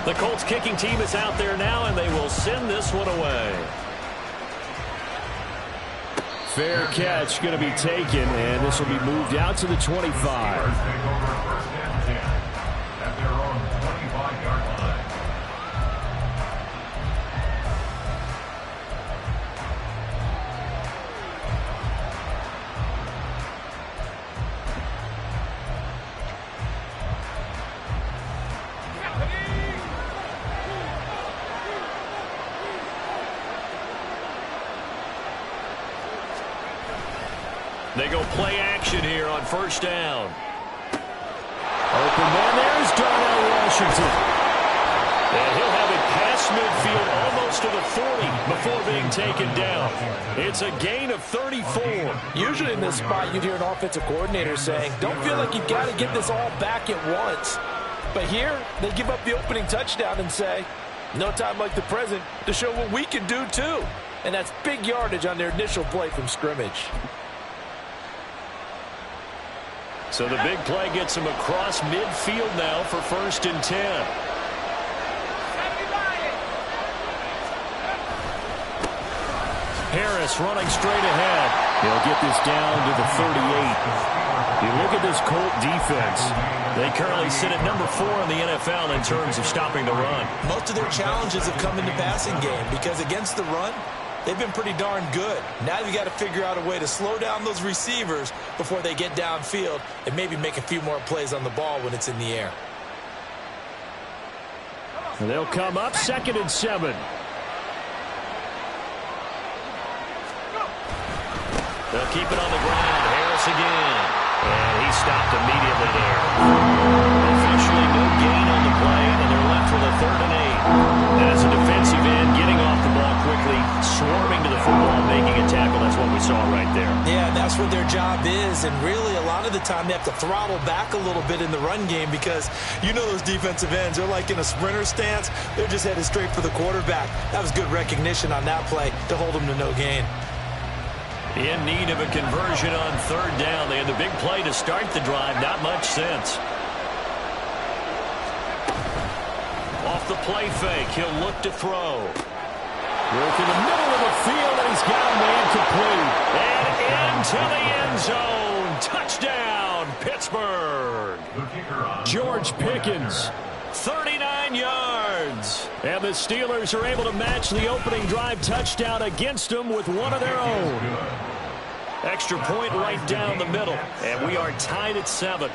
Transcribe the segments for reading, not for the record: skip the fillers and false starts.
The Colts kicking team is out there now, and they will send this one away. Fair catch going to be taken, and this will be moved out to the 25. They go play action here on first down. Open man, there's Darnell Washington. And he'll have it past midfield almost to the 40 before being taken down. It's a gain of 34. Usually in this spot, you'd hear an offensive coordinator saying, don't feel like you've got to get this all back at once. But here, they give up the opening touchdown and say, no time like the present to show what we can do too. And that's big yardage on their initial play from scrimmage. So the big play gets him across midfield now for 1st and 10. Harris running straight ahead. He'll get this down to the 38. You look at this Colt defense. They currently sit at number 4 in the NFL in terms of stopping the run. Most of their challenges have come in the passing game because against the run, they've been pretty darn good. Now you've got to figure out a way to slow down those receivers before they get downfield and maybe make a few more plays on the ball when it's in the air. And they'll come up 2nd and 7. They'll keep it on the ground. Harris again. And he stopped immediately there. Officially no gain on the play, and they're left with a 3rd and 8. And as a defensive end, getting off the ball quickly, swarming to the football, making a tackle. That's what we saw right there. Yeah, that's what their job is. And really, a lot of the time, they have to throttle back a little bit in the run game because you know those defensive ends, they're like in a sprinter stance. They're just headed straight for the quarterback. That was good recognition on that play to hold them to no gain. In need of a conversion on 3rd down. They had the big play to start the drive. Not much sense. Off the play fake. He'll look to throw. Work in the middle of the field, and he's got a man complete. And into the end zone. Touchdown, Pittsburgh. George Pickens. 39 yards. And the Steelers are able to match the opening drive touchdown against them with one of their own. Extra point right down the middle. And we are tied at 7.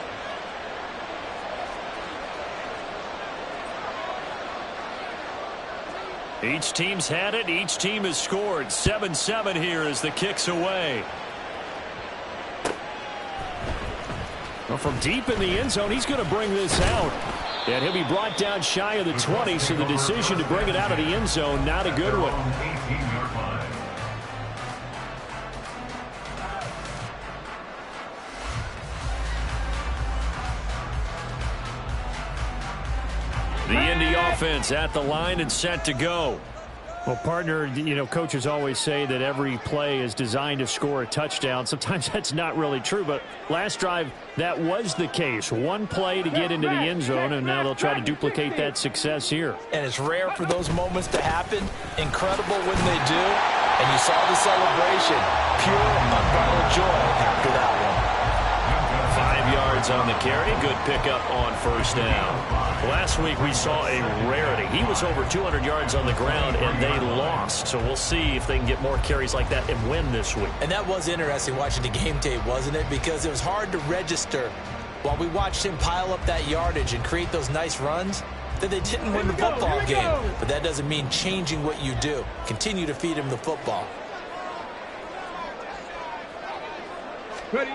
Each team's had it. Each team has scored. 7-7 here as the kick's away. Well, from deep in the end zone, he's going to bring this out. And he'll be brought down shy of the 20, so the decision to bring it out of the end zone, not a good one. The Indy offense at the line and set to go. Well, partner, you know, coaches always say that every play is designed to score a touchdown. Sometimes that's not really true, but last drive, that was the case. One play to get into the end zone, and now they'll try to duplicate that success here. And it's rare for those moments to happen. Incredible when they do. And you saw the celebration. Pure, unbridled joy after that one. 5 yards on the carry. Good pickup on 1st down. Last week we saw a rarity. He was over 200 yards on the ground, and they lost. So we'll see if they can get more carries like that and win this week. And that was interesting watching the game tape, wasn't it? Because it was hard to register while we watched him pile up that yardage and create those nice runs that they didn't win the football game. But that doesn't mean changing what you do. Continue to feed him the football. Ready.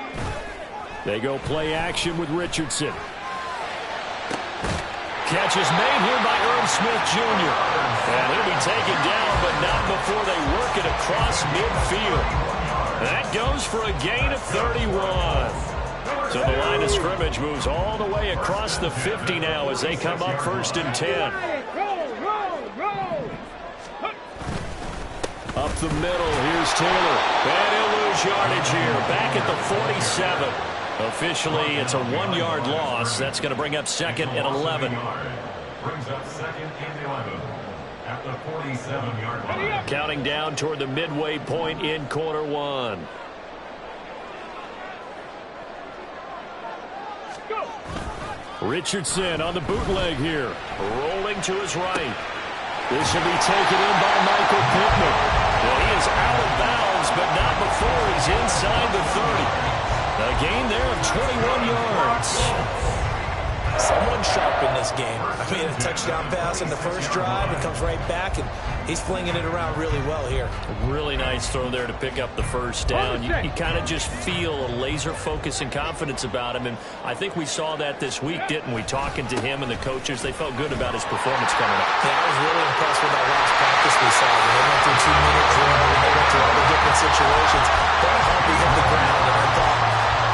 They go play action with Richardson. Catch is made here by Irv Smith Jr. And he'll be taken down, but not before they work it across midfield. That goes for a gain of 31. So the line of scrimmage moves all the way across the 50 now as they come up 1st and 10. Up the middle, here's Taylor. And he'll lose yardage here, back at the 47. Officially, it's a 1-yard loss. That's going to bring up 2nd and 11. Brings up second and 11 at the 47-yard line. Counting down toward the midway point in quarter one. Richardson on the bootleg here. Rolling to his right. This will be taken in by Michael Pittman. Well, he is out of bounds, but not before he's inside the 30. A gain there of 21 yards. Someone sharp in this game. I mean, a touchdown pass in the first drive. It comes right back, and he's flinging it around really well here. Really nice throw there to pick up the first down. You kind of just feel a laser focus and confidence about him, and I think we saw that this week, didn't we? Talking to him and the coaches, they felt good about his performance coming up. Yeah, I was really impressed with that last practice we saw. When they went through 2-minute drill, and they went through all the different situations. That hardly hit the ground, and I thought,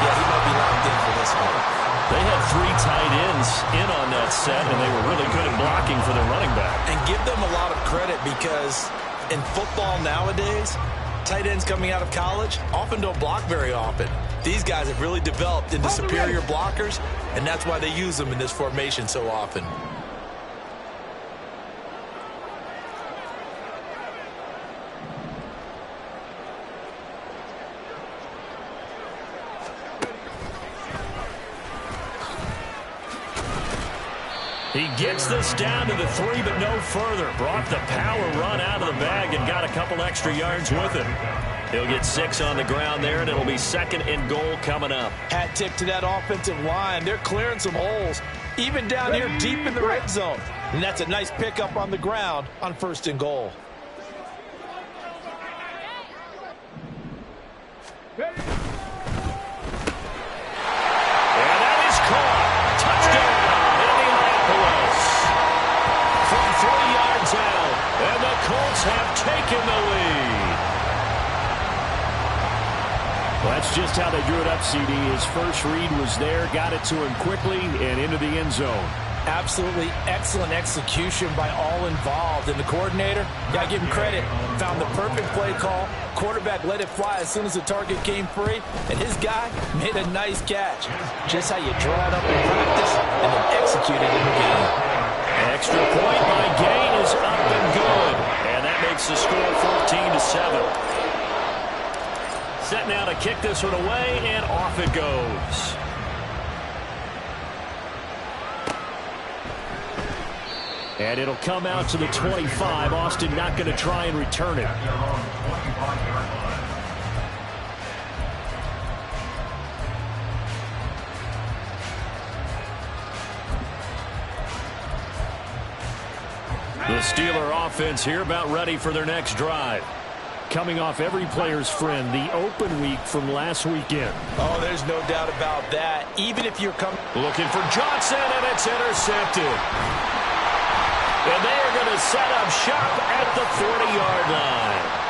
yeah, he might be locked in for this one. They had 3 tight ends in on that set, and they were really good at blocking for their running back. And give them a lot of credit because in football nowadays, tight ends coming out of college often don't block very often. These guys have really developed into superior blockers, and that's why they use them in this formation so often. He gets this down to the 3, but no further. Brought the power run out of the bag and got a couple extra yards with it. He'll get 6 on the ground there, and it'll be second and goal coming up. Hat tip to that offensive line. They're clearing some holes, even down here deep in the red zone. And that's a nice pickup on the ground on first and goal. And that is caught. Touchdown. From 3 yards out, and the Colts have taken the lead. Well, that's just how they drew it up, CD. His first read was there, got it to him quickly, and into the end zone. Absolutely excellent execution by all involved. And the coordinator, got to give him credit, found the perfect play call. Quarterback let it fly as soon as the target came free, and his guy made a nice catch. Just how you draw it up in practice and then execute it in the game. Extra point by Gain is up and good. And that makes the score 14-7. Set now to kick this one away, and off it goes. And it'll come out to the 25. Austin not going to try and return it. The Steeler offense here about ready for their next drive. Coming off every player's friend, the open week from last weekend. Oh, there's no doubt about that. Even if you're coming... Looking for Johnson, and it's intercepted. And they are going to set up shop at the 40-yard line.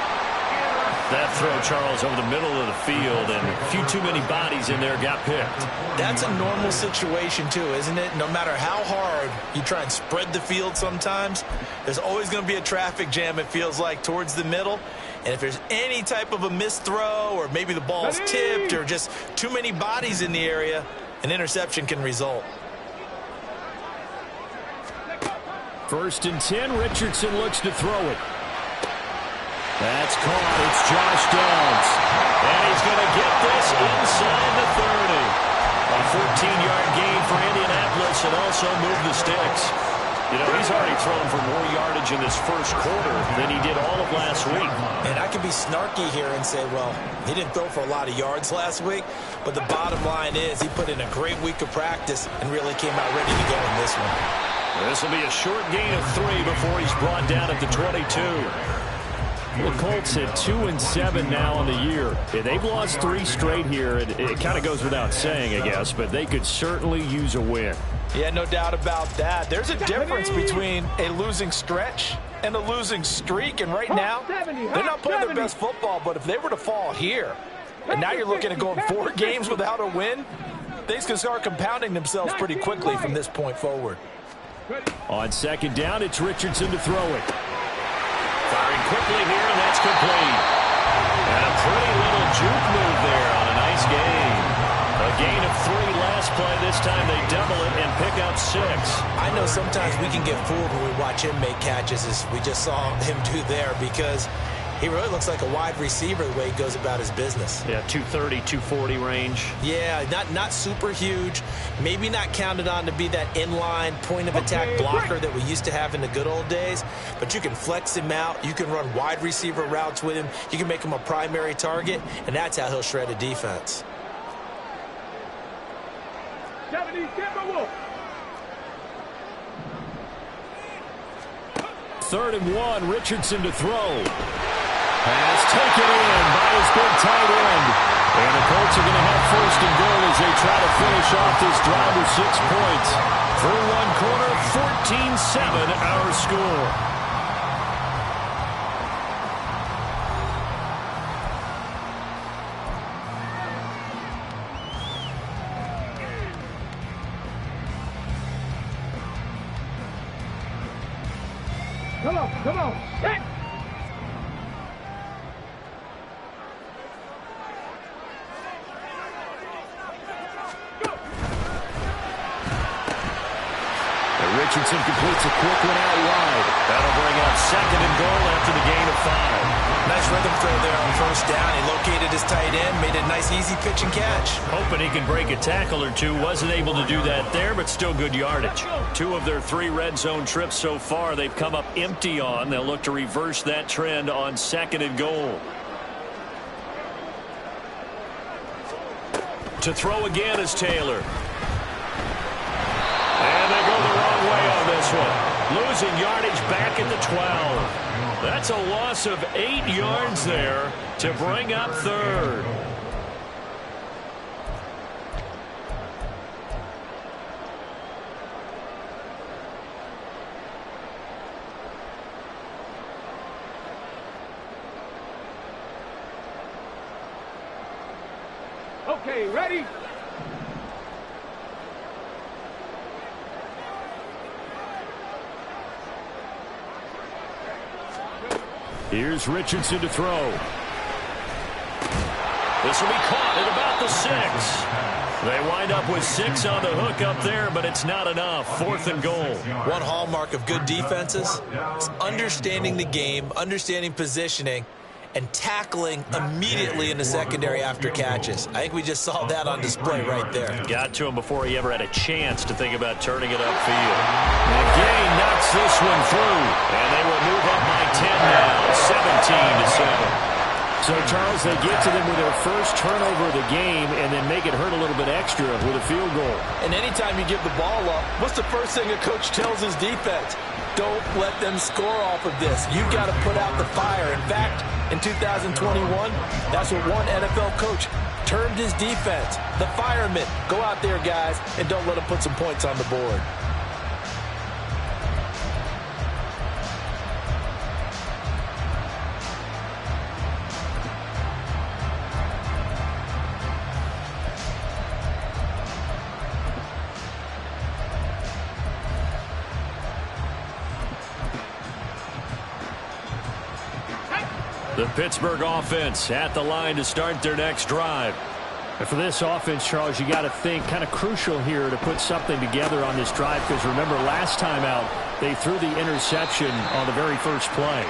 That throw, Charles, over the middle of the field, and a few too many bodies in there got picked. That's a normal situation, too, isn't it? No matter how hard you try and spread the field sometimes, there's always going to be a traffic jam, it feels like, towards the middle. And if there's any type of a missed throw, or maybe the ball's tipped, or just too many bodies in the area, an interception can result. 1st and 10, Richardson looks to throw it. That's caught. It's Josh Downs. And he's going to get this inside the 30. A 14-yard gain for Indianapolis, and also move the sticks. You know, he's already thrown for more yardage in this first quarter than he did all of last week. And I can be snarky here and say, well, he didn't throw for a lot of yards last week, but the bottom line is he put in a great week of practice and really came out ready to go in this one. This will be a short gain of 3 before he's brought down at the 22. The Colts at 2-7 now on the year. They've lost 3 straight here. It kind of goes without saying, I guess, but they could certainly use a win. Yeah, no doubt about that. There's a difference between a losing stretch and a losing streak, and right now, they're not playing their best football, but if they were to fall here, and now you're looking at going 4 games without a win, things can start compounding themselves pretty quickly from this point forward. On 2nd down, it's Richardson to throw it. Firing quickly here, and that's complete. And a pretty little juke move there on a nice gain. A gain of 3 last last play. This time they double it and pick up 6. I know sometimes we can get fooled when we watch him make catches, as we just saw him do there, because he really looks like a wide receiver the way he goes about his business. Yeah, 230, 240 range. Yeah, not super huge. Maybe not counted on to be that inline point-of-attack blocker that we used to have in the good old days. But you can flex him out. You can run wide receiver routes with him. You can make him a primary target, and that's how he'll shred a defense. 3rd and 1, Richardson to throw. Pass taken in by his big tight end. And the Colts are going to have 1st and goal as they try to finish off this drive with 6 points. Through one quarter, 14-7 our score. Come on, hit! Richardson completes a quick one out wide. That'll bring up 2nd and goal after the gain of 5. Nice rhythm throw there on 1st down. He located his tight end, made a nice easy pitch and catch. Hoping he can break a tackle or two. Wasn't able to do that there, but still good yardage. 2 of their 3 red zone trips so far they've come up empty on. They'll look to reverse that trend on 2nd and goal. To throw again is Taylor. And they go the wrong way on this one. Losing yardage back at the 12. That's a loss of 8 yards there to bring up 3rd. Okay, ready? Here's Richardson to throw. This will be caught at about the 6. They wind up with 6 on the hook up there, but it's not enough. 4th and goal. One hallmark of good defenses is understanding the game, understanding positioning, and tackling immediately in the secondary after catches. I think we just saw that on display right there. Got to him before he ever had a chance to think about turning it upfield. McGay knocks this one through, and they will move up by 10 now, 17-7. So, Charles, they get to them with their first turnover of the game and then make it hurt a little bit extra with a field goal. And anytime you give the ball up, what's the first thing a coach tells his defense? Don't let them score off of this. You've got to put out the fire. In fact, in 2021, that's what one NFL coach termed his defense. The firemen. Go out there, guys, and don't let them put some points on the board. The Pittsburgh offense at the line to start their next drive. And for this offense, Charles, you got to think kind of crucial here to put something together on this drive, because remember last time out they threw the interception on the very first play.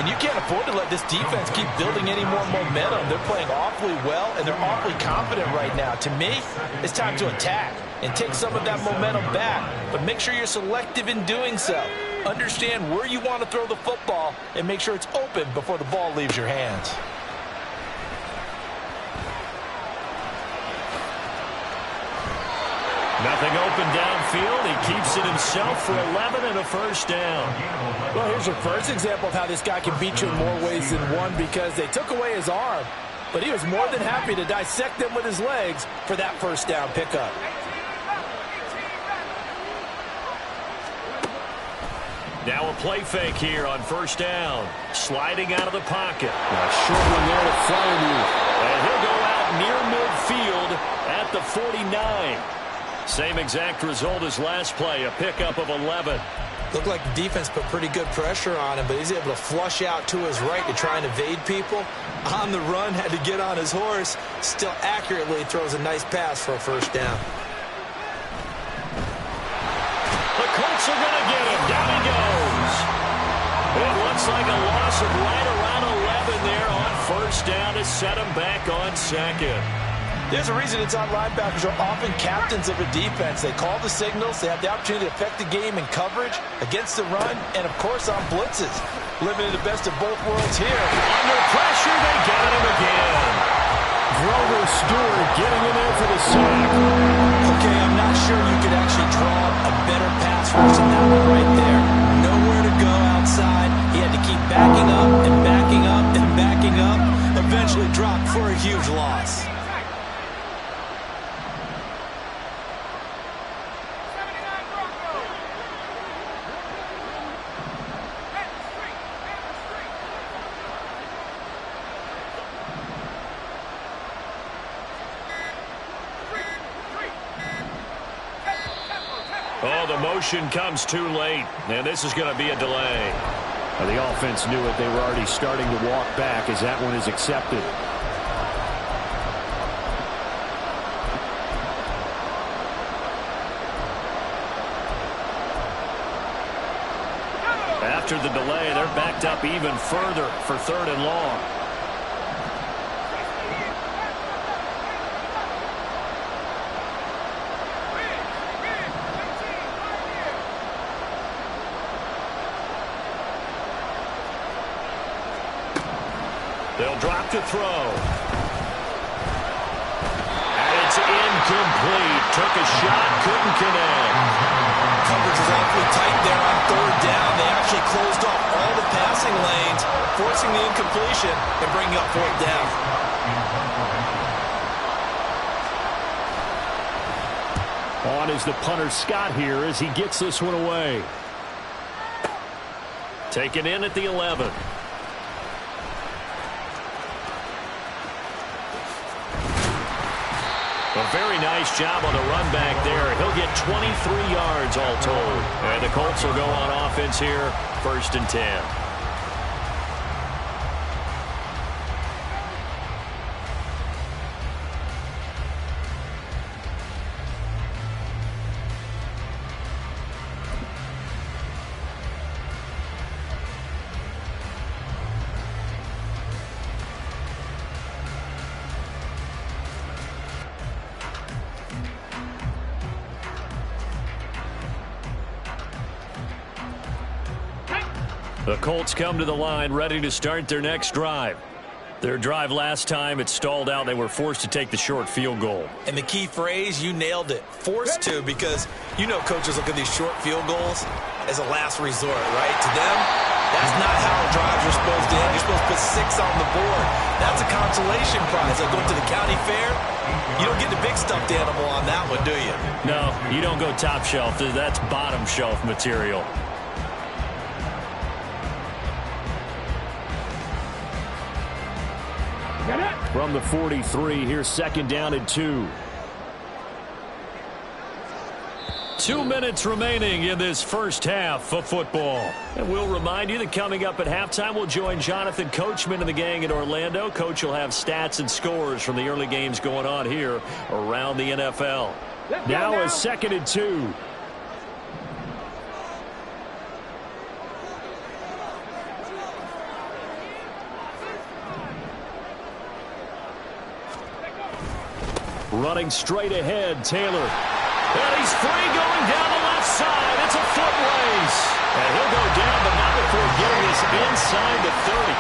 And you can't afford to let this defense keep building any more momentum. They're playing awfully well, and they're awfully confident right now. To me, it's time to attack and take some of that momentum back, but make sure you're selective in doing so. Understand where you want to throw the football and make sure it's open before the ball leaves your hands. Nothing open downfield. He keeps it himself for 11 and a first down. Well, here's your first example of how this guy can beat you in more ways than one, because they took away his arm, but he was more than happy to dissect them with his legs for that first down pickup. Now a play fake here on first down. Sliding out of the pocket. A short one there to Freiermuth. And he'll go out near midfield at the 49. Same exact result as last play, a pickup of 11. Looked like the defense put pretty good pressure on him, but he's able to flush out to his right to try and evade people. On the run, had to get on his horse. Still accurately throws a nice pass for a first down. him right around 11 there on first down to set him back on second. There's a reason inside linebackers are often captains of a defense. They call the signals. They have the opportunity to affect the game in coverage, against the run, and, of course, on blitzes. Living in the best of both worlds here. Under pressure, they got him again. Grover Stewart getting in there for the sack. Okay, I'm not sure you could actually draw a better pass rush than that one right there. Nowhere to go outside. He had to keep backing up and backing up and backing up. Eventually dropped for a huge loss. Oh, the motion comes too late, and this is going to be a delay. Well, the offense knew it. They were already starting to walk back as that one is accepted. After the delay, they're backed up even further for 3rd and long. They'll drop to throw. And it's incomplete. Took a shot, couldn't connect. Coverage is awfully tight there on 3rd down. They actually closed off all the passing lanes, forcing the incompletion and bringing up 4th down. On is the punter Scott here as he gets this one away. Taken in at the 11. A very nice job on the run back there. He'll get 23 yards all told. And the Colts will go on offense here, 1st and 10. The Colts come to the line ready to start their next drive. Their drive last time, it stalled out. They were forced to take the short field goal. And the key phrase, you nailed it. Forced to, because you know coaches look at these short field goals as a last resort, right? To them, that's not how drives are supposed to end. You're supposed to put 6 on the board. That's a consolation prize. Like going to the county fair, you don't get the big stuffed animal on that one, do you? No, you don't go top shelf. That's bottom shelf material. From the 43, here's 2nd down and 2. 2 minutes remaining in this first half of football. And we'll remind you that coming up at halftime, we'll join Jonathan Coachman and the gang in Orlando. Coach will have stats and scores from the early games going on here around the NFL. Now a 2nd and 2. Running straight ahead, Taylor. And he's free going down the left side. It's a foot race. And he'll go down, but not before getting this inside the 30.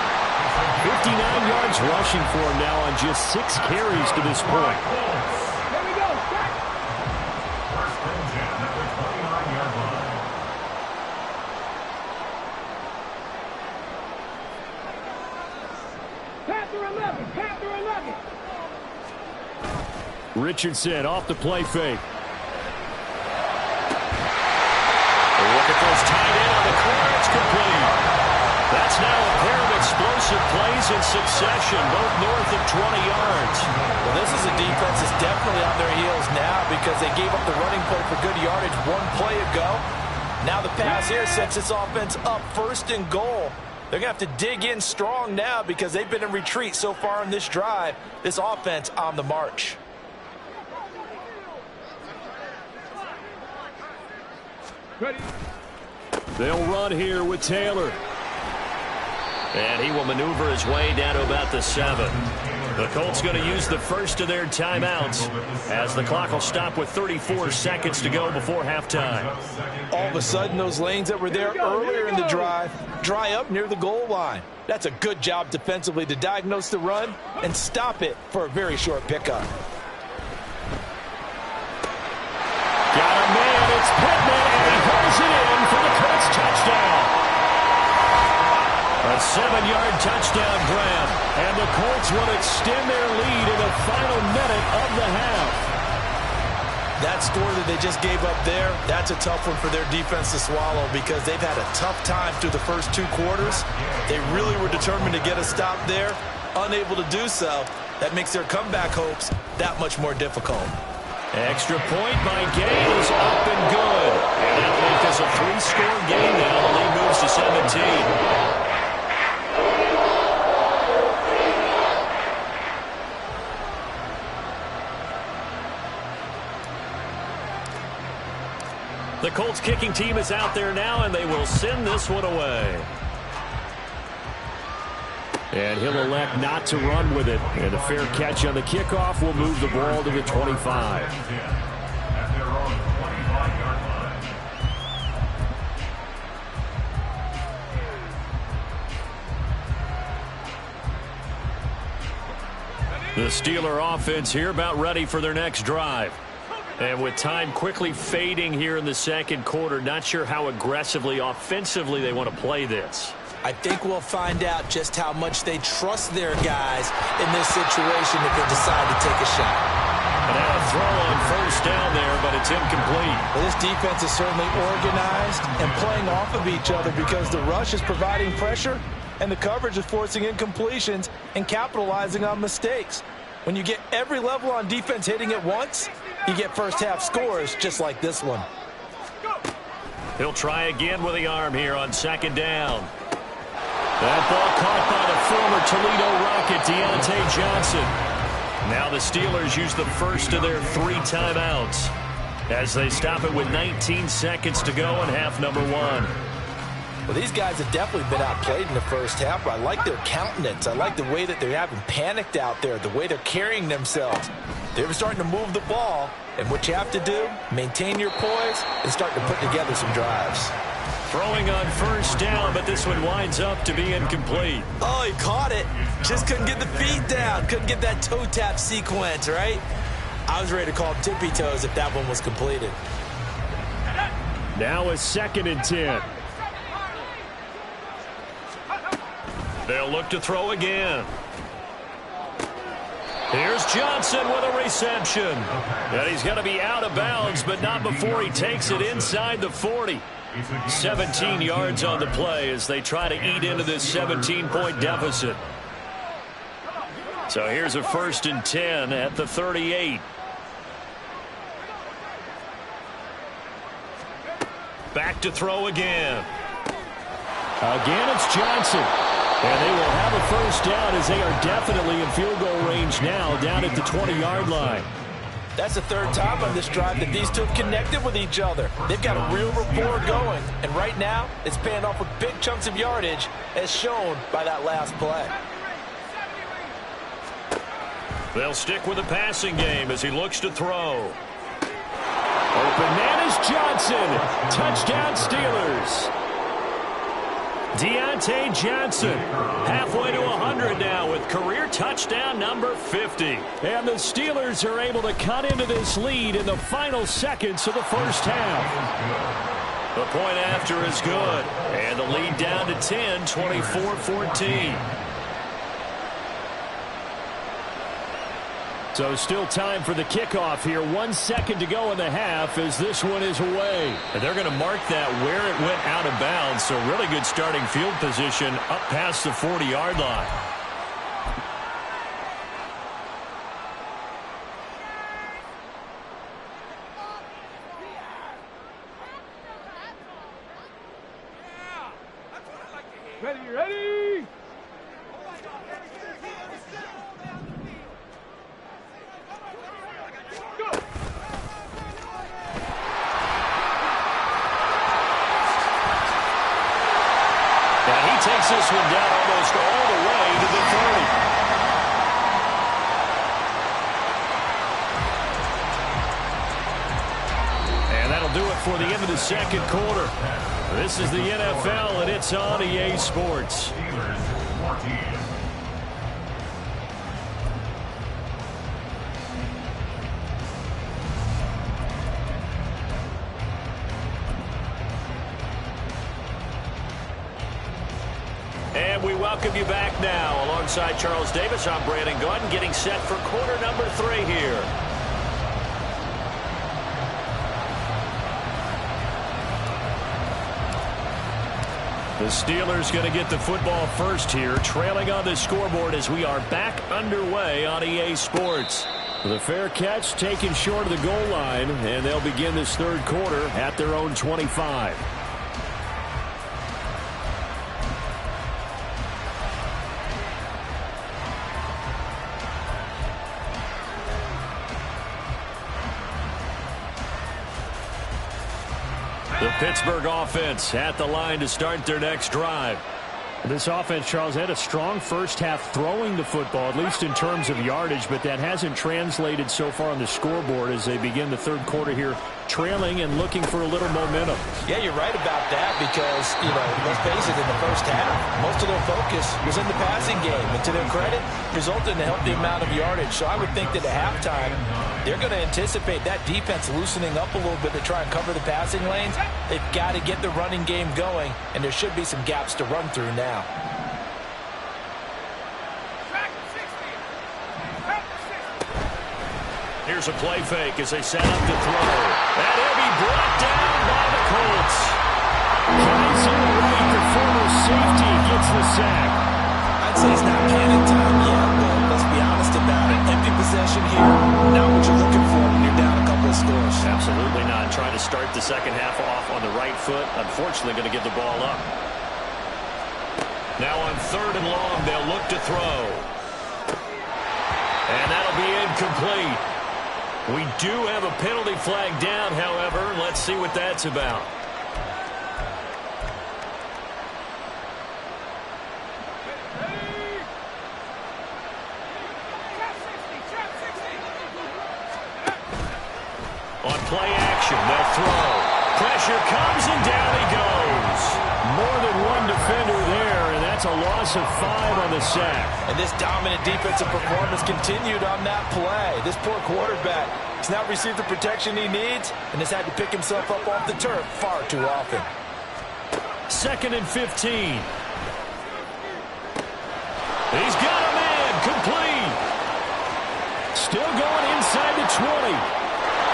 59 yards rushing for him now on just 6 carries to this point. Here we go. Start. 1st and 10 at the 29-yard line. Panther 11. Panther 11. Richardson off the play fake. Look at those tight end on the corner. It's complete. That's now a pair of explosive plays in succession, both north of 20 yards. Well, this is a defense that's definitely on their heels now because they gave up the running play for good yardage 1 play ago. Now the pass here sets this offense up 1st and goal. They're going to have to dig in strong now because they've been in retreat so far in this drive. This offense on the march. Ready. They'll run here with Taylor. And he will maneuver his way down to about the 7. The Colts going to use the first of their timeouts as the clock will stop with 34 seconds to go before halftime. All of a sudden, those lanes that were there earlier in the drive dry up near the goal line. That's a good job defensively to diagnose the run and stop it for a very short pickup. Got a man, it's Pittman, and he hauls it in for the Colts touchdown. A 7-yard touchdown grab, and the Colts will extend their lead in the final minute of the half. That score that they just gave up there, that's a tough one for their defense to swallow because they've had a tough time through the first 2 quarters. They really were determined to get a stop there, unable to do so. That makes their comeback hopes that much more difficult. Extra point by Gay is up and good. And that'll make this a 3-score game now. The lead moves to 17. The Colts kicking team is out there now, and they will send this one away. And he'll elect not to run with it. And a fair catch on the kickoff will move the ball to the 25. At their own 25-yard line. The Steeler offense here about ready for their next drive. And with time quickly fading here in the second quarter, not sure how aggressively, offensively they want to play this. I think we'll find out just how much they trust their guys in this situation if they decide to take a shot. And now a throw on first down there, but it's incomplete. Well, this defense is certainly organized and playing off of each other because the rush is providing pressure and the coverage is forcing incompletions and capitalizing on mistakes. When you get every level on defense hitting at once, you get first-half scores just like this one. He'll try again with the arm here on second down. That ball caught by the former Toledo Rocket, Deontay Johnson. Now the Steelers use the first of their 3 timeouts as they stop it with 19 seconds to go in half number 1. Well, these guys have definitely been outplayed in the first half, but I like their countenance. I like the way that they haven't panicked out there, the way they're carrying themselves. They're starting to move the ball, and what you have to do, maintain your poise and start to put together some drives. Throwing on first down, but this one winds up to be incomplete. Oh, he caught it. Just couldn't get the feet down. Couldn't get that toe tap sequence, right? I was ready to call tippy toes if that one was completed. Now a 2nd and 10. They'll look to throw again. Here's Johnson with a reception. And he's going to be out of bounds, but not before he takes it inside the 40. 17 yards on the play as they try to eat into this 17-point deficit. So here's a 1st and 10 at the 38. Back to throw again. Again, it's Johnson. And they will have a first down as they are definitely in field goal range now down at the 20-yard line. That's the 3rd time on this drive that these two have connected with each other. They've got a real rapport going. And right now, it's paying off with big chunks of yardage as shown by that last play. They'll stick with the passing game as he looks to throw. Open man is Johnson. Touchdown Steelers. Deontay Johnson halfway to 100 now with career touchdown number 50. And the Steelers are able to cut into this lead in the final seconds of the first half. The point after is good. And the lead down to 10, 24-14. So still time for the kickoff here. 1 second to go in the half as this one is away. And they're going to mark that where it went out of bounds. So really good starting field position up past the 40-yard line. Ready? takes this one down almost all the way to the 30. And that'll do it for the end of the second quarter. This is the NFL, and it's on EA Sports. And we welcome you back now. Alongside Charles Davis, I'm Brandon Gaudin, getting set for quarter number 3 here. The Steelers going to get the football first here, trailing on the scoreboard as we are back underway on EA Sports. The fair catch taken short of the goal line, and they'll begin this third quarter at their own 25. The Pittsburgh offense at the line to start their next drive. This offense, Charles, had a strong first half throwing the football, at least in terms of yardage, but that hasn't translated so far on the scoreboard as they begin the third quarter here, trailing and looking for a little momentum. Yeah, you're right about that because, let's face it, in the first half, most of their focus was in the passing game. And to their credit, resulted in a healthy amount of yardage. So I would think that at halftime, they're going to anticipate that defense loosening up a little bit to try and cover the passing lanes. They've got to get the running game going, and there should be some gaps to run through now. Here's a play fake as they set up to throw. And he'll be brought down by the Colts. Kaiser White, the former safety, gets the sack. I'd say it's not panic time yet, but let's be honest about it. Empty possession here, not what you're looking for when you're down a couple of scores. Absolutely not. Trying to start the second half off on the right foot. Unfortunately, going to give the ball up. Now on 3rd and long, they'll look to throw. And that'll be incomplete. We do have a penalty flag down, however. Let's see what that's about. On play action, they'll throw. Pressure comes and down he goes. More than one defender there, and that's a loss of 5 on the sack. And this dominant defensive performance continued on that play. This poor quarterback has not received the protection he needs and has had to pick himself up off the turf far too often. 2nd and 15. He's got him in, complete. Still going inside the 20.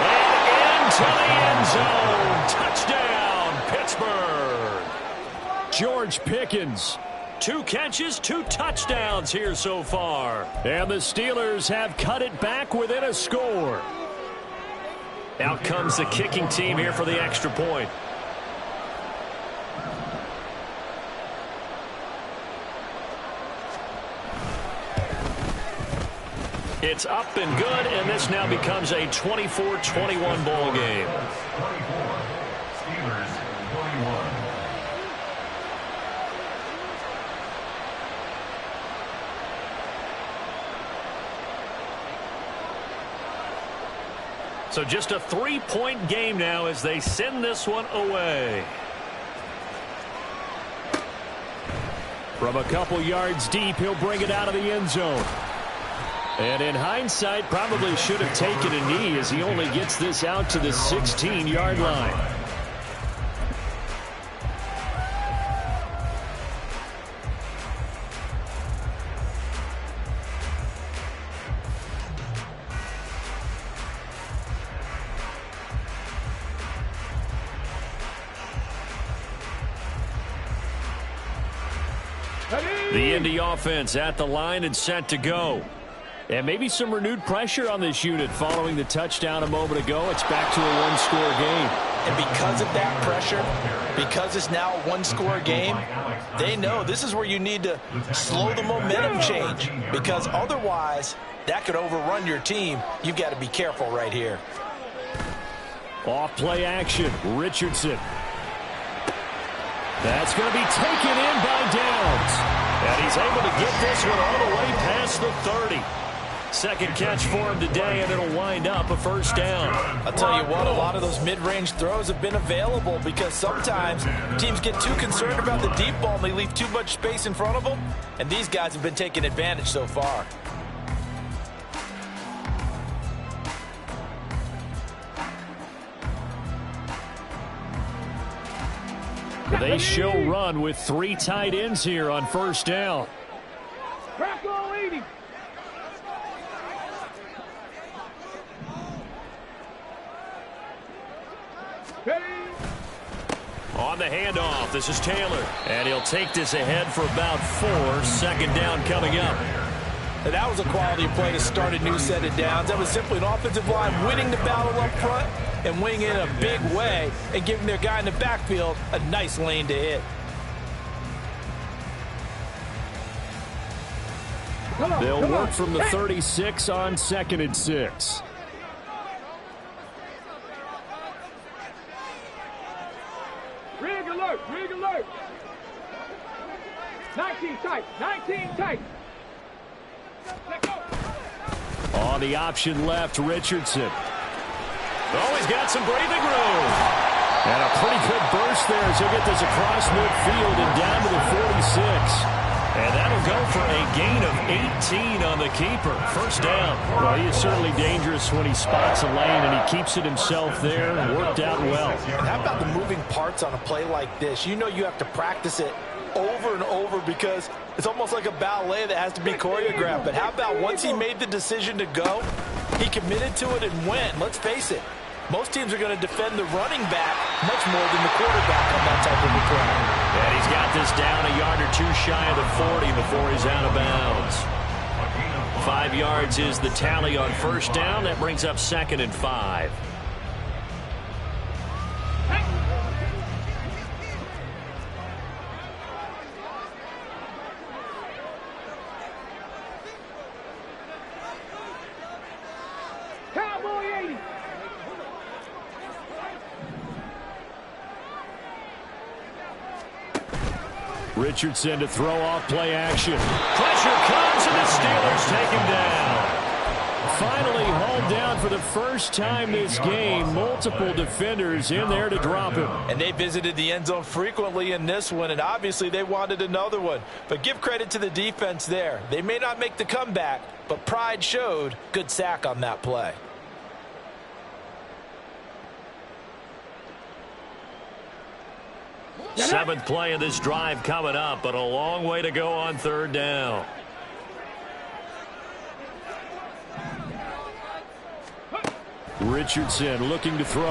And into the end zone. Touchdown, Pittsburgh. George Pickens. 2 catches, 2 touchdowns here so far. And the Steelers have cut it back within a score. Out comes the kicking team here for the extra point. It's up and good, and this now becomes a 24-21 ball game. 24, Steelers 21. So just a 3-point game now as they send this one away. From a couple yards deep, he'll bring it out of the end zone. And in hindsight, probably should have taken a knee as he only gets this out to the 16-yard line. The Indy offense at the line and set to go. And maybe some renewed pressure on this unit following the touchdown a moment ago. It's back to a one-score game. And because of that pressure, because it's now a one-score game, they know this is where you need to slow the momentum change. Because otherwise, that could overrun your team. You've got to be careful right here. Off play action, Richardson. That's going to be taken in by Downs. And he's able to get this one all the way past the 30. Second catch for him today, and it'll wind up a first down. I'll tell you what, a lot of those mid-range throws have been available because sometimes teams get too concerned about the deep ball and they leave too much space in front of them, and these guys have been taking advantage so far. They show run with 3 tight ends here on first down. Crack all 80. On the handoff, this is Taylor. And he'll take this ahead for about 4. Second down coming up. And that was a quality play to start a new set of downs. That was simply an offensive line winning the battle up front and winning it in a big way and giving their guy in the backfield a nice lane to hit. They'll work from the 36 on 2nd and 6. Rig alert, rig alert. 19 tight, 19 tight. Let go. On the option left, Richardson. Oh, he's got some breathing room. And a pretty good burst there as he'll get this across midfield and down to the 46. And that'll go for a gain of 18 on the keeper. First down. Well, he is certainly dangerous when he spots a lane, and he keeps it himself there and worked out well. And how about the moving parts on a play like this? You know you have to practice it over and over because it's almost like a ballet that has to be choreographed. But how about once he made the decision to go, he committed to it and went. Let's face it, most teams are going to defend the running back much more than the quarterback on that type of a play. And he's got this down a yard or 2 shy of the 40 before he's out of bounds. 5 yards is the tally on first down. That brings up 2nd and 5. Cowboy 80. Richardson to throw off play action. Pressure comes, and the Steelers take him down. Finally hauled down for the first time this game. Multiple defenders in there to drop him. And they visited the end zone frequently in this one, and obviously they wanted another one. But give credit to the defense there. They may not make the comeback, but pride showed. Good sack on that play. Seventh play of this drive coming up, but a long way to go on third down. Richardson looking to throw.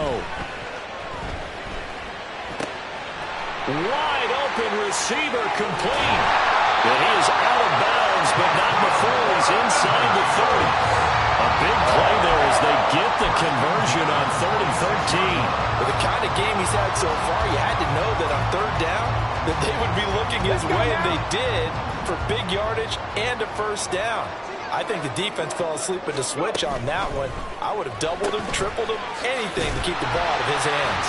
Wide open receiver complete. And he is out of bounds, but not before he's inside the 30. A big play there as they get the conversion on 3rd and 13. With the kind of game he's had so far, you had to know that on third down that they would be looking his way, and they did for big yardage and a first down. I think the defense fell asleep at the switch on that one. I would have doubled him, tripled him, anything to keep the ball out of his hands.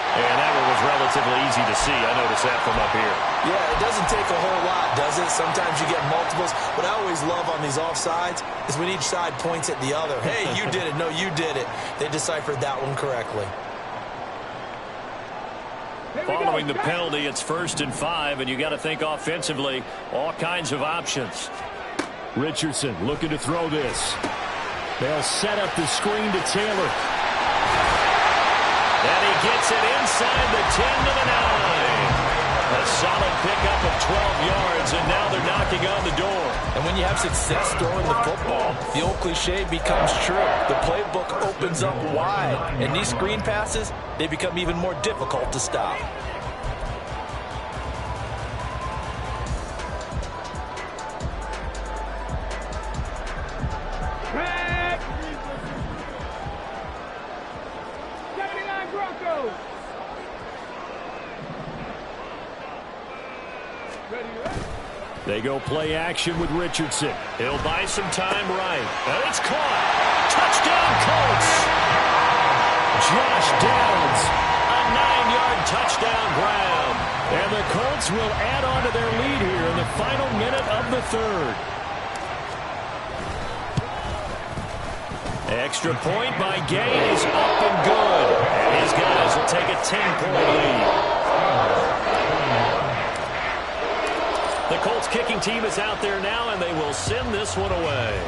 And that one was relatively easy to see. I noticed that from up here. Yeah, it doesn't take a whole lot, does it? Sometimes you get multiples. What I always love on these offsides is when each side points at the other. Hey, you did it. No, you did it. They deciphered that one correctly. Following the penalty, it's 1st and 5, and you got to think offensively, all kinds of options. Richardson looking to throw this. They'll set up the screen to Taylor. And he gets it inside the 10 to the 9. A solid pickup of 12 yards, and now they're knocking on the door. And when you have success throwing the football, the old cliche becomes true. The playbook opens up wide, and these screen passes, they become even more difficult to stop. Track. 79 Broncos. Ready, ready. They go play action with Richardson. He'll buy some time right. And it's caught. Touchdown, Colts. Josh Downs, a 9-yard touchdown grab. And the Colts will add on to their lead here in the final minute of the third. Extra point by Gay is up and good. And his guys will take a 10-point lead. The Colts kicking team is out there now, and they will send this one away.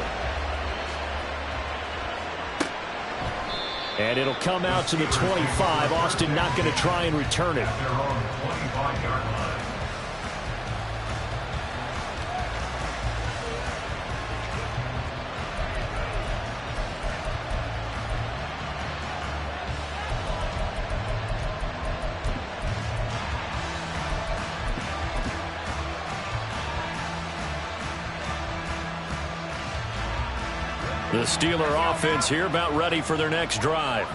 And it'll come out to the 25. Austin not going to try and return it. The Steeler offense here about ready for their next drive.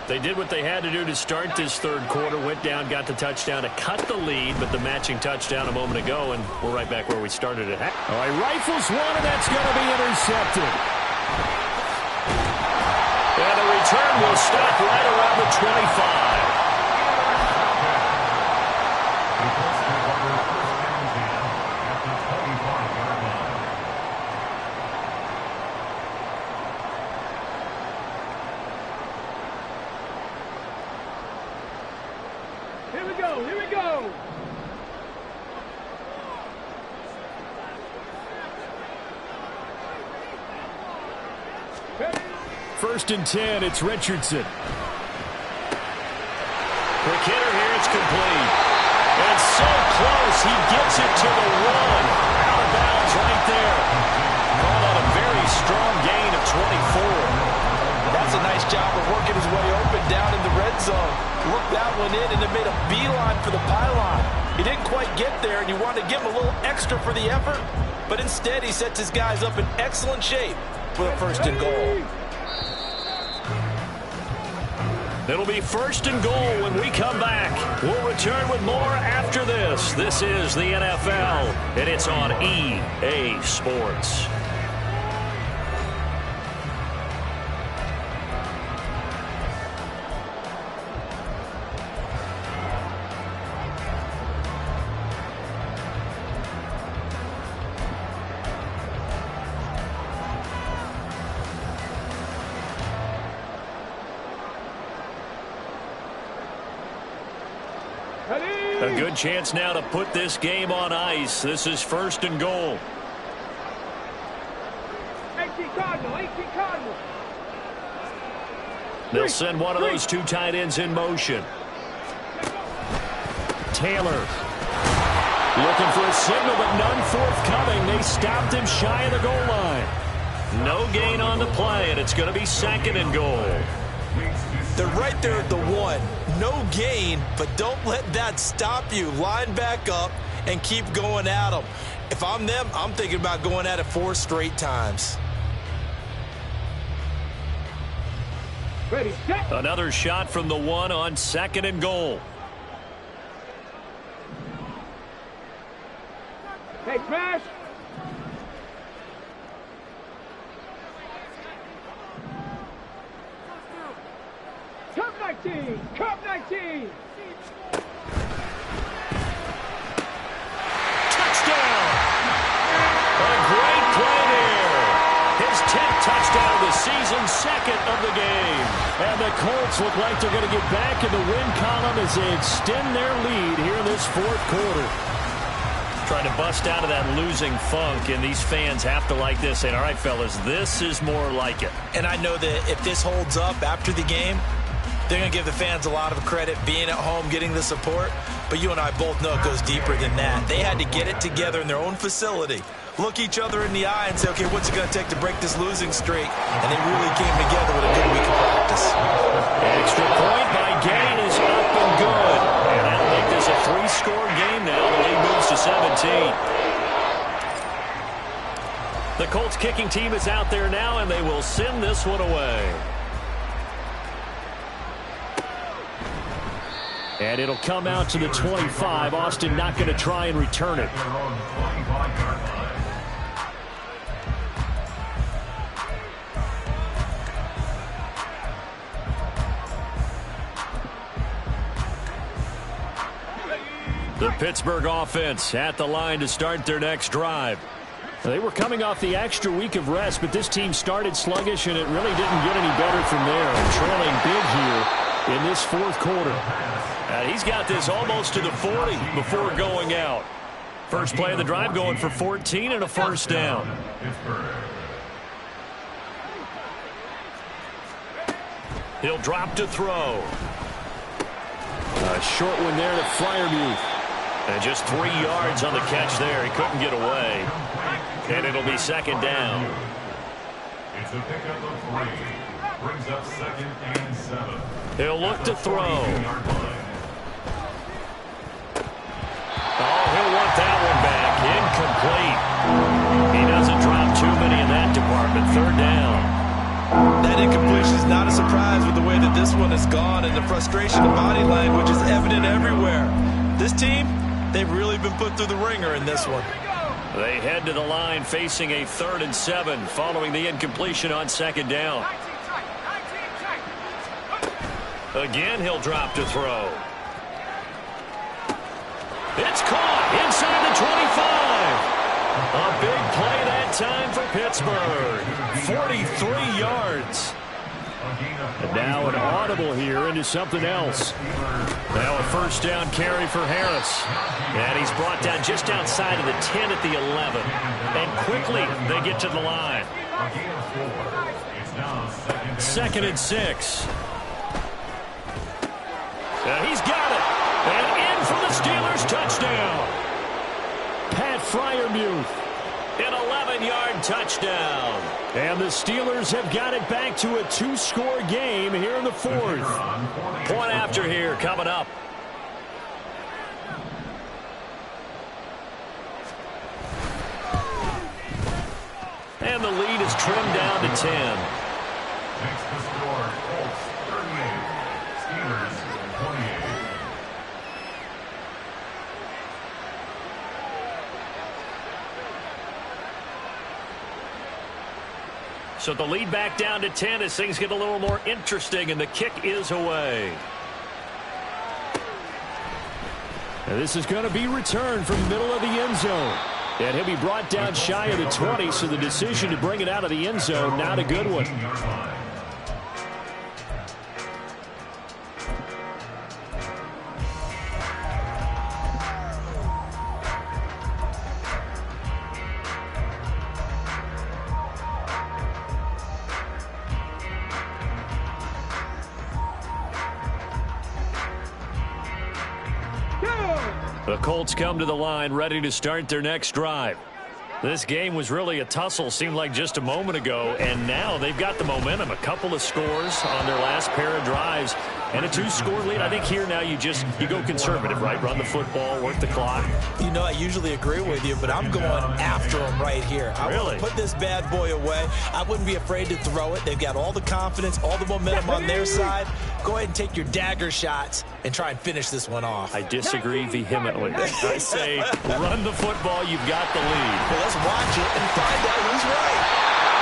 They did what they had to do to start this third quarter, went down, got the touchdown to cut the lead, but the matching touchdown a moment ago, and we're right back where we started at. All right, rifles one, and that's going to be intercepted. And the return will stop right around the 25. Here we go. First and 10, it's Richardson. Quick hitter here, it's complete. And so close, he gets it to the one. Out of bounds right there. Called out a very strong gain of 24. That's a nice job of working his way open down in the red zone. Looked that one in and then made a beeline for the pylon. He didn't quite get there, and you wanted to give him a little extra for the effort, but instead he sets his guys up in excellent shape for the first and goal. It'll be first and goal when we come back. We'll return with more after this. This is the NFL, and it's on EA Sports. A good chance now to put this game on ice. This is first and goal. 18 Cardinal. They'll send one of those two tight ends in motion. Taylor looking for a signal, but none forthcoming. They stopped him shy of the goal line. No gain on the play, and it's going to be second and goal. They're right there at the one. No gain, but don't let that stop you. Line back up and keep going at them. If I'm them, I'm thinking about going at it 4 straight times. Ready, set. Another shot from the one on second and goal. Hey, smash. Cup 19. Touchdown! A great play there. His 10th touchdown of the season, second of the game. And the Colts look like they're going to get back in the win column as they extend their lead here in this fourth quarter. Trying to bust out of that losing funk, and these fans have to like this, saying, all right, fellas, this is more like it. And I know that if this holds up after the game, they're going to give the fans a lot of credit being at home, getting the support. But you and I both know it goes deeper than that. They had to get it together in their own facility, look each other in the eye and say, okay, what's it going to take to break this losing streak? And they really came together with a good week of practice. Extra point by Gain is up and good. And that'll make this a 3-score game now. The lead moves to 17. The Colts kicking team is out there now, and they will send this one away. And it'll come out to the 25. Austin not going to try and return it. The Pittsburgh offense at the line to start their next drive. They were coming off the extra week of rest, but this team started sluggish, and it really didn't get any better from there. And trailing big here in this fourth quarter. And he's got this almost to the 40 before going out. First play of the drive going for 14 and a first down. He'll drop to throw. A short one there to Freiermuth. And just 3 yards on the catch there. He couldn't get away. And it'll be second down. It's a pickup of 3. Brings up 2nd and 7. He'll look to throw. Oh, he'll want that one back. Incomplete. He doesn't drop too many in that department. Third down. That incompletion is not a surprise with the way that this one has gone, and the frustration of body language is evident everywhere. This team, they've really been put through the ringer in this one. They head to the line facing a 3rd and 7 following the incompletion on second down. Again, he'll drop to throw. It's caught inside the 25. A big play that time for Pittsburgh. 43 yards. And now an audible here into something else. Now a first down carry for Harris. And he's brought down just outside of the 10 at the 11. And quickly they get to the line. 2nd and 6. And he's got it. And in for the Steelers touchdown. Pat Freiermuth. An 11-yard touchdown. And the Steelers have got it back to a 2-score game here in the fourth. Point after here coming up. And the lead is trimmed down to 10. Makes the score Colts 38. Steelers 28. So the lead back down to 10 as things get a little more interesting, and the kick is away. And this is going to be returned from the middle of the end zone. And he'll be brought down shy of the 20, so the decision to bring it out of the end zone, not a good one. The Colts come to the line ready to start their next drive. This game was really a tussle, seemed like just a moment ago, and now they've got the momentum. A couple of scores on their last pair of drives and a 2-score lead. I think here now you go conservative, right? Run the football, work the clock. You know, I usually agree with you, but I'm going after them right here. I want to put this bad boy away. I wouldn't be afraid to throw it. They've got all the confidence, all the momentum on their side. Go ahead and take your dagger shots and try and finish this one off. I disagree vehemently. I say run the football. You've got the lead. Well, let's watch it and find out who's right.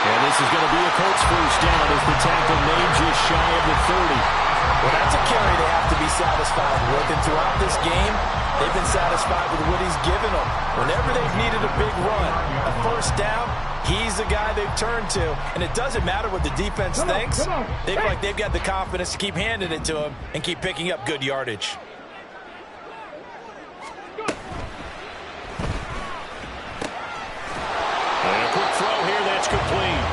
And this is going to be a Colts first down as the tackle made just shy of the 30. Well, that's a carry they have to be satisfied with. And throughout this game, they've been satisfied with what he's given them. Whenever they've needed a big run, a first down, he's the guy they've turned to. And it doesn't matter what the defense thinks. They feel like they've got the confidence to keep handing it to him and keep picking up good yardage. And a quick throw here, that's complete.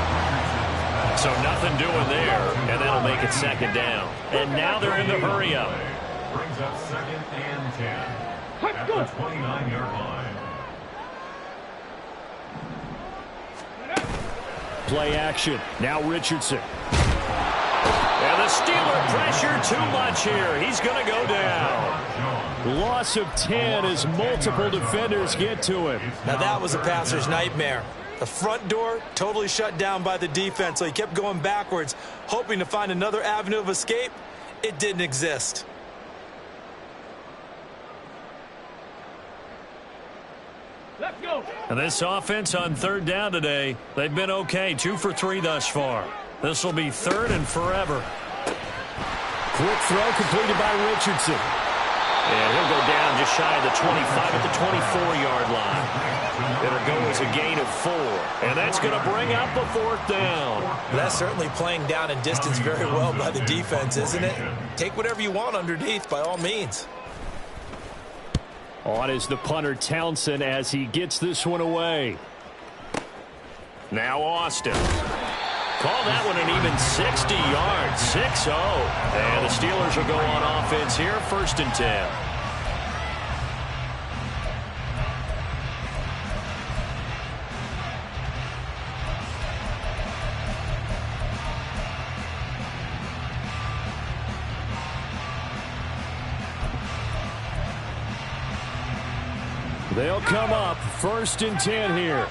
So nothing doing there, and that'll make it second down. And now they're in the hurry-up. Brings up 2nd and 10 at the 29-yard line. Play action. Now Richardson. And the Steeler pressure too much here. He's going to go down. Loss of 10 as multiple defenders get to him. Now that was a passer's nightmare. The front door totally shut down by the defense, so he kept going backwards, hoping to find another avenue of escape. It didn't exist. Let's go. And this offense on third down today, they've been okay. 2 for 3 thus far. This will be 3rd and forever. Quick throw completed by Richardson. And he'll go down just shy of the 25 at the 24-yard line. It'll go as a gain of 4. And that's going to bring up a 4th down. That's certainly playing down in distance very well by the defense, isn't it? Take whatever you want underneath, by all means. On is the punter, Townsend, as he gets this one away. Now Austin. Call that one an even 60 yards, 6-0. And the Steelers will go on offense here, 1st and 10. They'll come up, 1st and 10 here.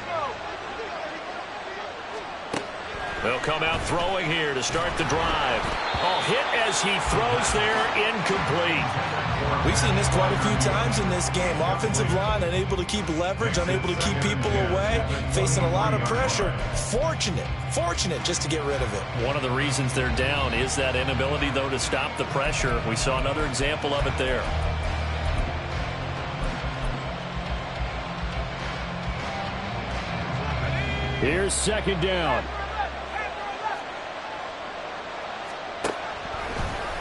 They'll come out throwing here to start the drive. Oh, hit as he throws there, incomplete. We've seen this quite a few times in this game. Offensive line unable to keep leverage, unable to keep people away, facing a lot of pressure. Fortunate just to get rid of it. One of the reasons they're down is that inability, though, to stop the pressure. We saw another example of it there. Here's 2nd down.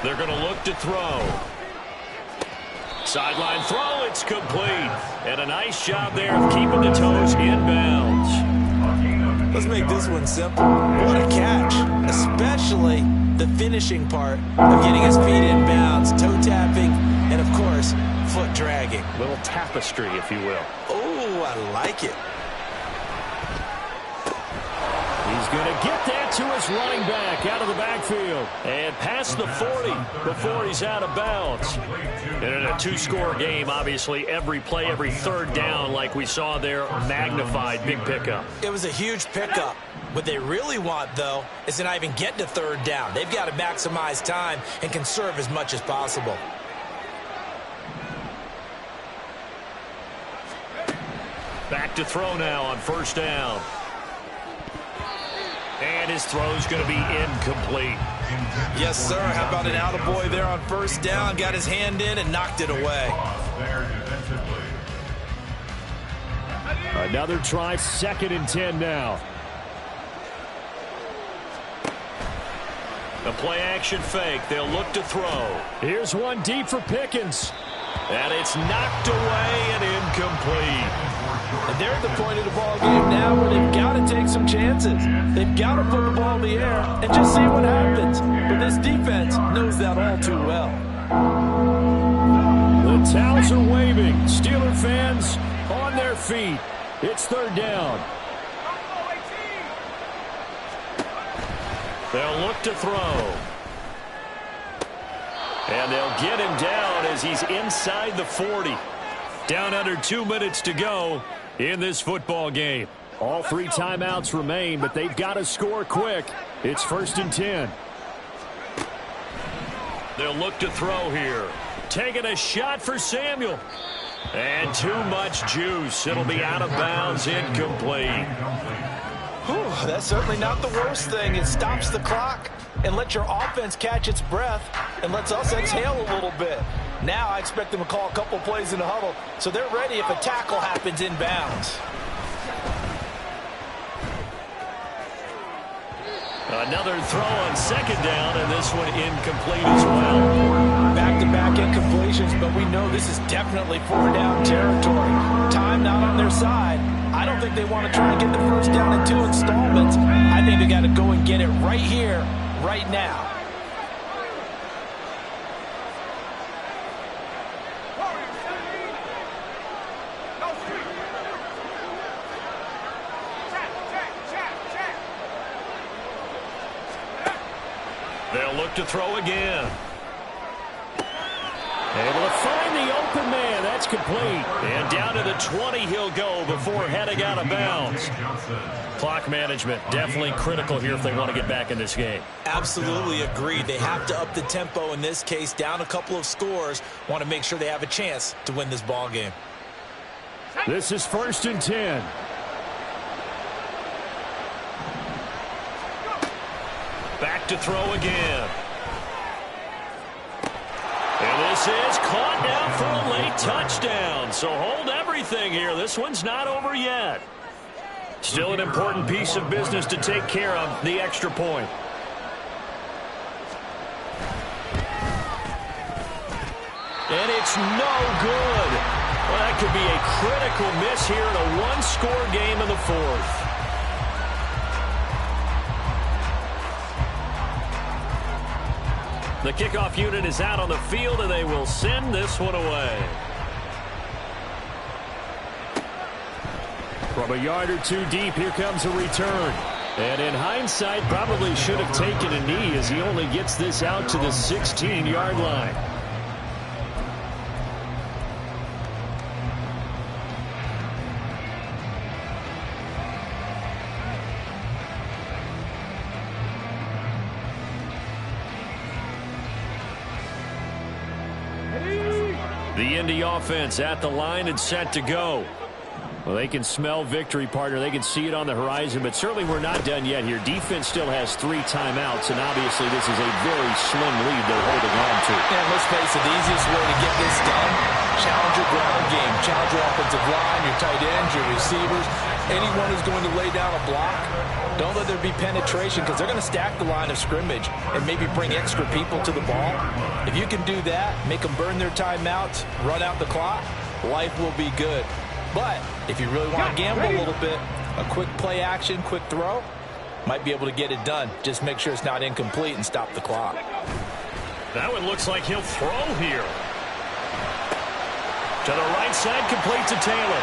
They're going to look to throw. Sideline throw, it's complete. And a nice job there of keeping the toes in bounds. Let's make this one simple. What a catch, especially the finishing part of getting his feet in bounds, toe tapping, and of course, foot dragging. Little tapestry, if you will. Oh, I like it. He's going to get that to his running back out of the backfield. And past the 40 before he's out of bounds. And in a 2-score game, obviously, every play, every 3rd down, like we saw there, magnified, big pickup. It was a huge pickup. What they really want, though, is to not even get to 3rd down. They've got to maximize time and conserve as much as possible. Back to throw now on 1st down. And his throw's going to be incomplete. Yes, sir. How about an attaboy there on 1st down? Got his hand in and knocked it away. Another try, 2nd and 10 now. A play-action fake. They'll look to throw. Here's one deep for Pickens. And it's knocked away and incomplete. And they're at the point of the ball game now where they've got to take some chances. They've got to put the ball in the air and just see what happens. But this defense knows that all too well. The towels are waving. Steeler fans on their feet. It's 3rd down. They'll look to throw. And they'll get him down as he's inside the 40. Down under 2 minutes to go in this football game. All 3 timeouts remain, but they've got to score quick. It's 1st and 10. They'll look to throw here. Taking a shot for Samuel. And too much juice. It'll be out of bounds, incomplete. Whew, that's certainly not the worst thing. It stops the clock and lets your offense catch its breath and lets us exhale a little bit. Now I expect them to call a couple plays in the huddle, so they're ready if a tackle happens in bounds. Another throw on 2nd down, and this one incomplete as well. Back-to-back incompletions, but we know this is definitely 4-down territory. Time not on their side. I don't think they want to try and get the 1st down in 2 installments. I think they got to go and get it right here, right now. They'll look to throw again. Able to find the open man. That's complete. And down to the 20 he'll go before heading out of bounds. Clock management definitely critical here if they want to get back in this game. Absolutely agreed. They have to up the tempo in this case, down a couple of scores. Want to make sure they have a chance to win this ball game. This is 1st and 10. Back to throw again. And This is caught now for a late touchdown. So hold everything here. This one's not over yet. Still an important piece of business to take care of, the extra point. And it's no good. Well, that could be a critical miss here in a one-score game in the fourth. The kickoff unit is out on the field, and they will send this one away. From a yard or two deep, here comes a return. And in hindsight, probably should have taken a knee as he only gets this out to the 16-yard line. The Indy offense at the line and set to go. Well, they can smell victory, partner. They can see it on the horizon, but certainly we're not done yet here. Defense still has 3 timeouts, and obviously this is a very slim lead they're holding on to. And let's face it, the easiest way to get this done, challenge your ground game, challenge your offensive line, your tight ends, your receivers, anyone who's going to lay down a block. Don't let there be penetration because they're going to stack the line of scrimmage and maybe bring extra people to the ball. If you can do that, make them burn their timeouts, run out the clock, life will be good. But if you really want to gamble a little bit, a quick play action, quick throw, might be able to get it done. Just make sure it's not incomplete and stop the clock. That one looks like he'll throw here. To the right side, complete to Taylor.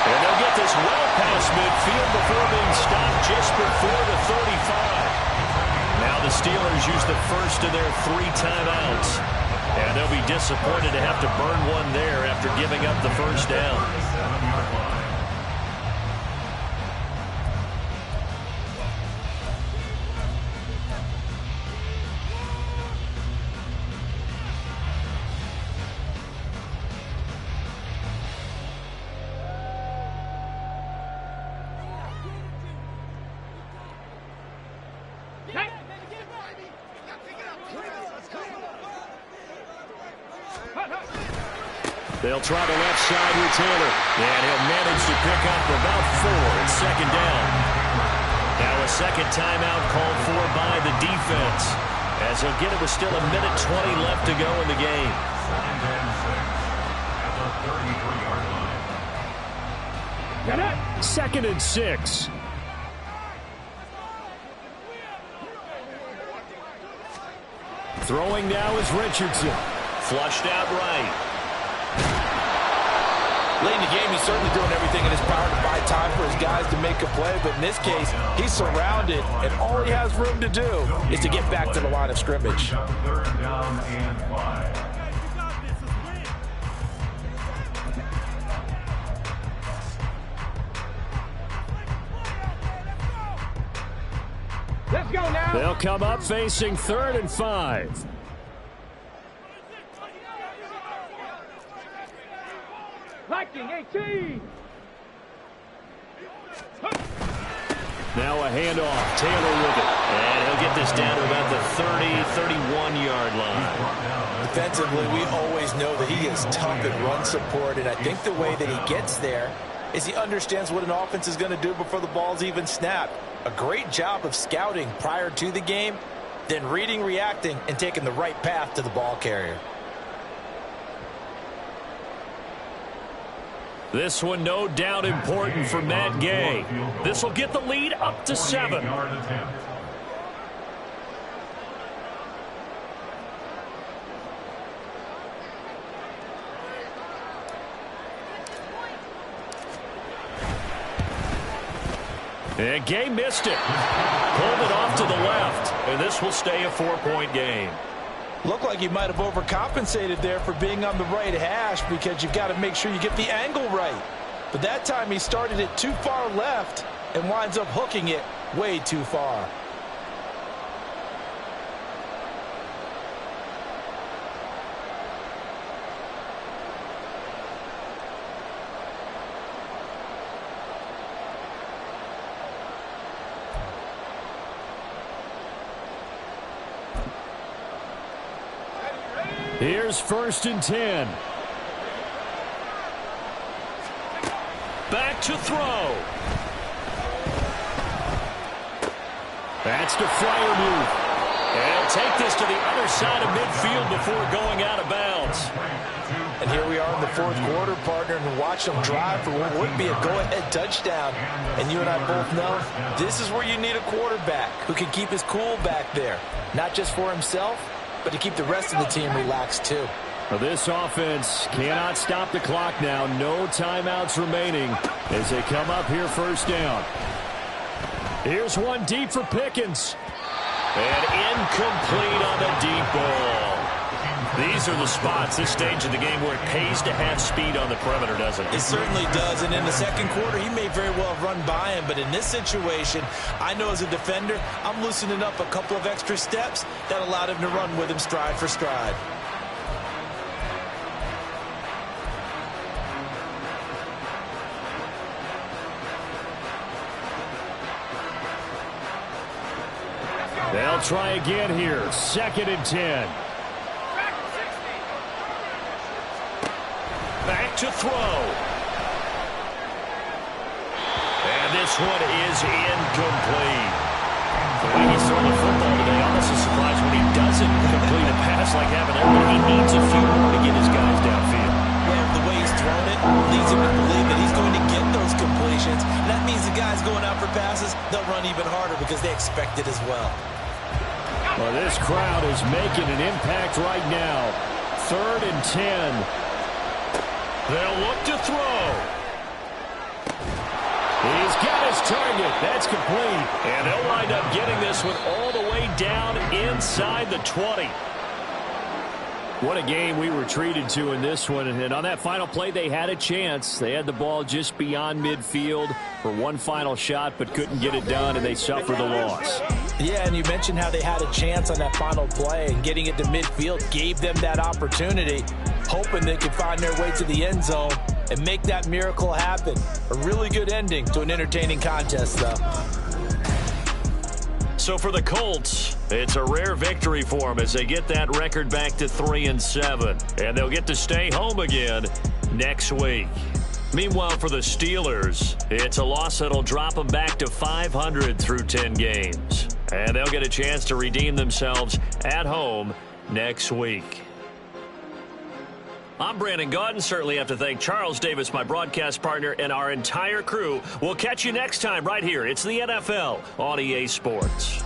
And they'll get this well past midfield before being stopped just before the 35. Now the Steelers use the first of their 3 timeouts. And they'll be disappointed to have to burn one there after giving up the first down. They'll try the left side with Taylor. And he'll manage to pick up about 4. It's second down. Now a second timeout called for by the defense. As he'll get it with still 1:20 left to go in the game. Second and 6. Throwing now is Richardson. Flushed out right. Late in the game, he's certainly doing everything in his power to buy time for his guys to make a play. But in this case, he's surrounded, and all he has room to do is to get back to the line of scrimmage. Third down and 5. Let's go now. They'll come up facing 3rd and 5. Liking 18. Now a handoff. Taylor with it. And he'll get this down to about the 31-yard line. Defensively, we always know that he is tough at run support, and I think the way that he gets there is he understands what an offense is going to do before the ball's even snapped. A great job of scouting prior to the game, then reading, reacting, and taking the right path to the ball carrier. This one no doubt important for Matt Gay. This will get the lead up to 7. And Gay missed it. Pulled it off to the left. And this will stay a 4-point game. Looked like he might have overcompensated there for being on the right hash because you've got to make sure you get the angle right. But that time he started it too far left and winds up hooking it way too far. Here's 1st and 10. Back to throw. That's to Fryermuth. And he'll take this to the other side of midfield before going out of bounds. And here we are in the 4th quarter, partner, and watch them drive for what would be a go-ahead touchdown. And you and I both know this is where you need a quarterback who can keep his cool back there. Not just for himself, but to keep the rest of the team relaxed too. Well, this offense cannot stop the clock now. No timeouts remaining as they come up here 1st down. Here's one deep for Pickens. And incomplete on the deep ball. These are the spots, this stage of the game, where it pays to have speed on the perimeter, doesn't it? It certainly does, and in the 2nd quarter, he may very well have run by him, but in this situation, I know as a defender, I'm loosening up a couple of extra steps that allowed him to run with him stride for stride. They'll try again here. 2nd and 10. Back to throw. And this one is incomplete. The way he's throwing the football today, almost a surprise when he doesn't complete a pass like having there, but he needs a few more to get his guys downfield. Well, the way he's thrown it leads him to believe that he's going to get those completions. That means the guys going out for passes, they'll run even harder because they expect it as well. Well, this crowd is making an impact right now. 3rd and 10. They'll look to throw. He's got his target. That's complete. And they'll wind up getting this one all the way down inside the 20. What a game we were treated to in this one. And on that final play, they had a chance. They had the ball just beyond midfield for one final shot, but couldn't get it done, and they suffered the loss. Yeah, and you mentioned how they had a chance on that final play, and getting it to midfield gave them that opportunity, hoping they could find their way to the end zone and make that miracle happen. A really good ending to an entertaining contest, though. So for the Colts, it's a rare victory for them as they get that record back to 3-7. And they'll get to stay home again next week. Meanwhile, for the Steelers, it's a loss that'll drop them back to 500 through 10 games. And they'll get a chance to redeem themselves at home next week. I'm Brandon Gaudin. Certainly have to thank Charles Davis, my broadcast partner, and our entire crew. We'll catch you next time right here. It's the NFL on EA Sports.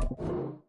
Ball.